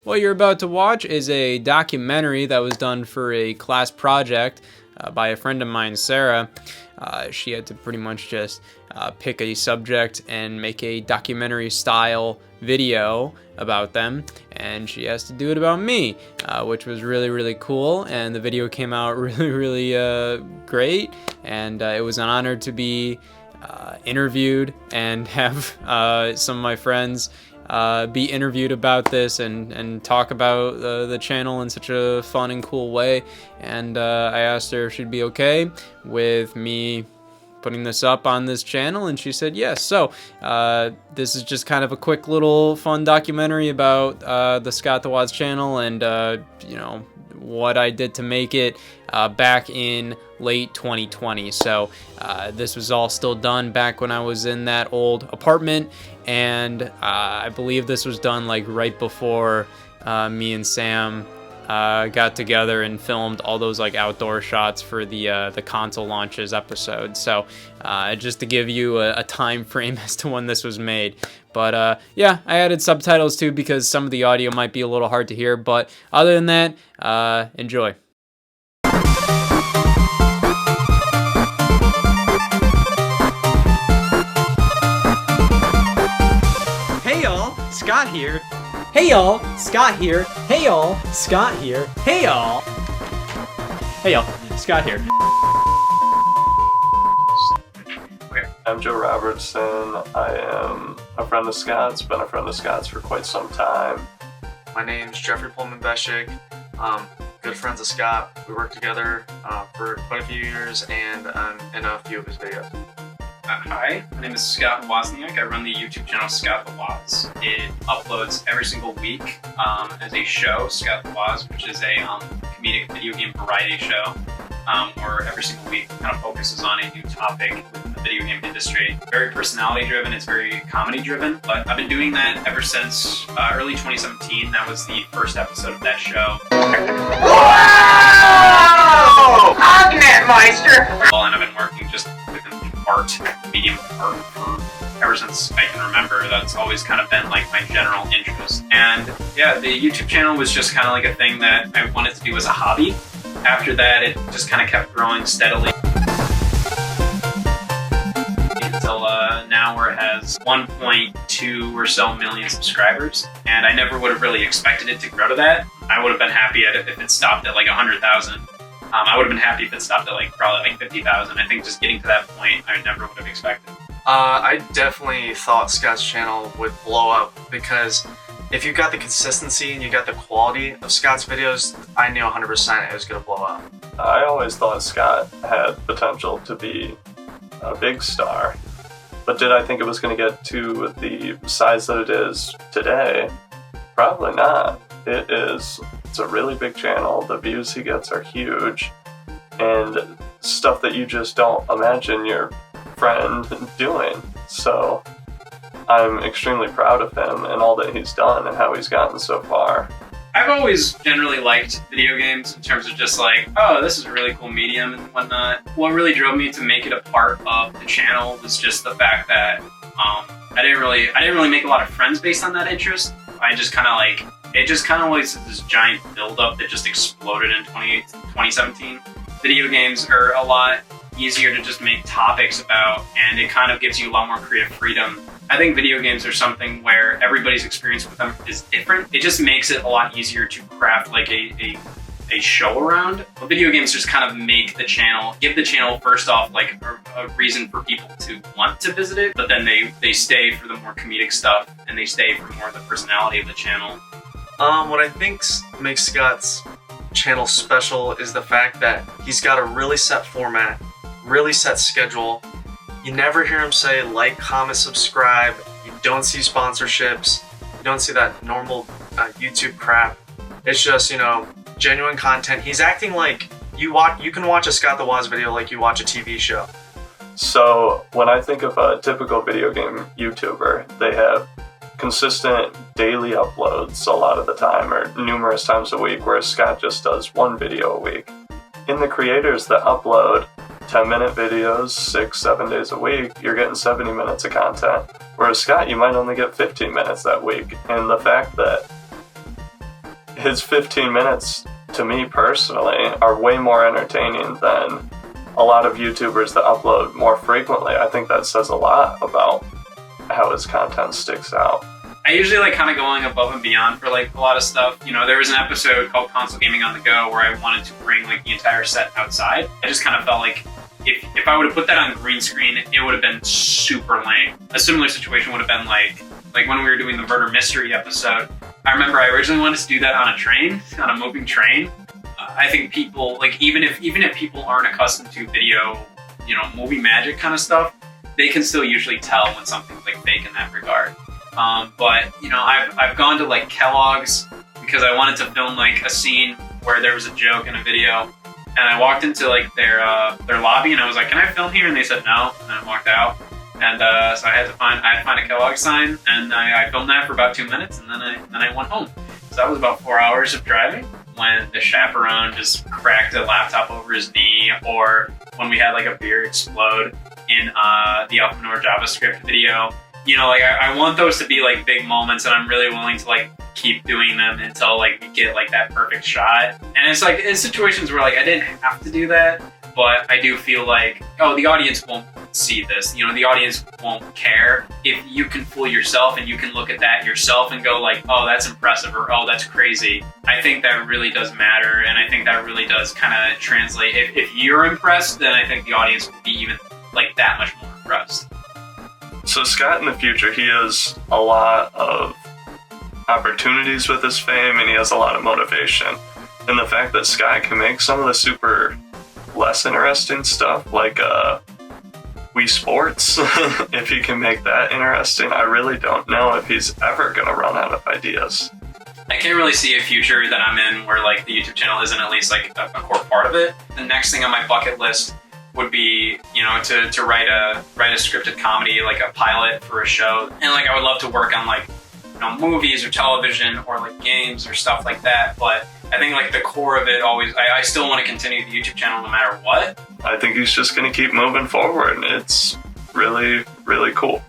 What you're about to watch is a documentary that was done for a class project by a friend of mine, Sarah. She had to pretty much just pick a subject and make a documentary style video about them, and she has to do it about me, which was really, really cool. And the video came out really, really great, and it was an honor to be interviewed and have some of my friends be interviewed about this and talk about the channel in such a fun and cool way. And I asked her if she'd be okay with me putting this up on this channel, and she said yes. So this is just kind of a quick little fun documentary about the Scott the Woz channel, and you know, what I did to make it back in late 2020. So this was all still done back when I was in that old apartment, and I believe this was done like right before me and Sam got together and filmed all those like outdoor shots for the console launches episode. So just to give you a time frame as to when this was made. But yeah, I added subtitles too because some of the audio might be a little hard to hear. But other than that, enjoy. Hey y'all, Scott here. Hey y'all, Scott here. Hey y'all, Scott here. Hey y'all. Hey y'all, Scott here. I'm Joe Robertson. I am a friend of Scott's, been a friend of Scott's for quite some time. My name's Jeffrey Pullman Beshik. Good friends of Scott. We worked together for quite a few years, and I'm in a few of his videos. Hi, my name is Scott Wozniak. I run the YouTube channel Scott the Woz. It uploads every single week as a show, Scott the Woz, which is a comedic video game variety show, where every single week kind of focuses on a new topic within the video game industry. Very personality driven, it's very comedy driven, but I've been doing that ever since early 2017. That was the first episode of that show. Whoa! Agnetmeister! Well, and I've been working just within art, medium art, for ever since I can remember. That's always kind of been like my general interest. And yeah, the YouTube channel was just kind of like a thing that I wanted to do as a hobby. After that, it just kind of kept growing steadily until now, where it has 1.2 or so million subscribers. And I never would have really expected it to grow to that. I would have been happy if it stopped at like 100,000. I would have been happy if it stopped at like probably like 50,000. I think just getting to that point, I never would have expected. I definitely thought Scott's channel would blow up, because if you got the consistency and you got the quality of Scott's videos, I knew 100% it was going to blow up. I always thought Scott had potential to be a big star, but did I think it was going to get to the size that it is today? Probably not. It's a really big channel. The views he gets are huge, and stuff that you just don't imagine your friend doing. So I'm extremely proud of him and all that he's done and how he's gotten so far. I've always generally liked video games in terms of just like, oh, this is a really cool medium and whatnot. What really drove me to make it a part of the channel was just the fact that I didn't really make a lot of friends based on that interest. I just kind of like, it just kind of was this giant buildup that just exploded in 2017. Video games are a lot easier to just make topics about, and it kind of gives you a lot more creative freedom. I think video games are something where everybody's experience with them is different. It just makes it a lot easier to craft like a show around. But video games just kind of make the channel, give the channel first off like a reason for people to want to visit it, but then they stay for the more comedic stuff, and they stay for more of the personality of the channel. What I think makes Scott's channel special is the fact that he's got a really set format, really set schedule. You never hear him say like, comment, subscribe. You don't see sponsorships. You don't see that normal YouTube crap. It's just, you know, genuine content. He's acting like you can watch a Scott the Woz video like you watch a TV show. So when I think of a typical video game YouTuber, they have consistent daily uploads a lot of the time, or numerous times a week, whereas Scott just does one video a week. In the creators that upload 10-minute videos 6-7 days a week, you're getting 70 minutes of content, whereas Scott, you might only get 15 minutes that week. And the fact that his 15 minutes, to me personally, are way more entertaining than a lot of YouTubers that upload more frequently. I think that says a lot about how his content sticks out. I usually like kind of going above and beyond for like a lot of stuff. You know, there was an episode called Console Gaming on the Go where I wanted to bring like the entire set outside. I just kind of felt like if I would have put that on green screen, it would have been super lame. A similar situation would have been like when we were doing the murder mystery episode. I remember I originally wanted to do that on a train, on a moving train. I think people, like even if people aren't accustomed to video, you know, movie magic kind of stuff, they can still usually tell when something's like fake in that regard. But you know, I've gone to like Kellogg's because I wanted to film like a scene where there was a joke in a video, and I walked into like their lobby and I was like, "Can I film here?" And they said no, and I walked out. And so I had to find a Kellogg sign, and I filmed that for about 2 minutes, and then I went home. So that was about 4 hours of driving. When the chaperone just cracked a laptop over his knee, or when we had like a beer explode in the Elfinore JavaScript video. You know, like I want those to be like big moments, and I'm really willing to like keep doing them until like we get like that perfect shot. And it's like in situations where like I didn't have to do that, but I do feel like, oh, the audience won't see this. You know, the audience won't care. If you can fool yourself and you can look at that yourself and go like, oh, that's impressive, or oh, that's crazy. I think that really does matter, and I think that really does kind of translate. If you're impressed, then I think the audience will be even like that much more impressed. So Scott in the future, he has a lot of opportunities with his fame, and he has a lot of motivation. And the fact that Scott can make some of the super less interesting stuff, like Wii Sports, if he can make that interesting, I really don't know if he's ever going to run out of ideas. I can't really see a future that I'm in where like the YouTube channel isn't at least like a core part of it. The next thing on my bucket list would be, you know, to write a scripted comedy, like a pilot for a show. And like I would love to work on like, you know, movies or television or like games or stuff like that. But I think like the core of it always, I still want to continue the YouTube channel no matter what. I think he's just going to keep moving forward. It's really, really cool.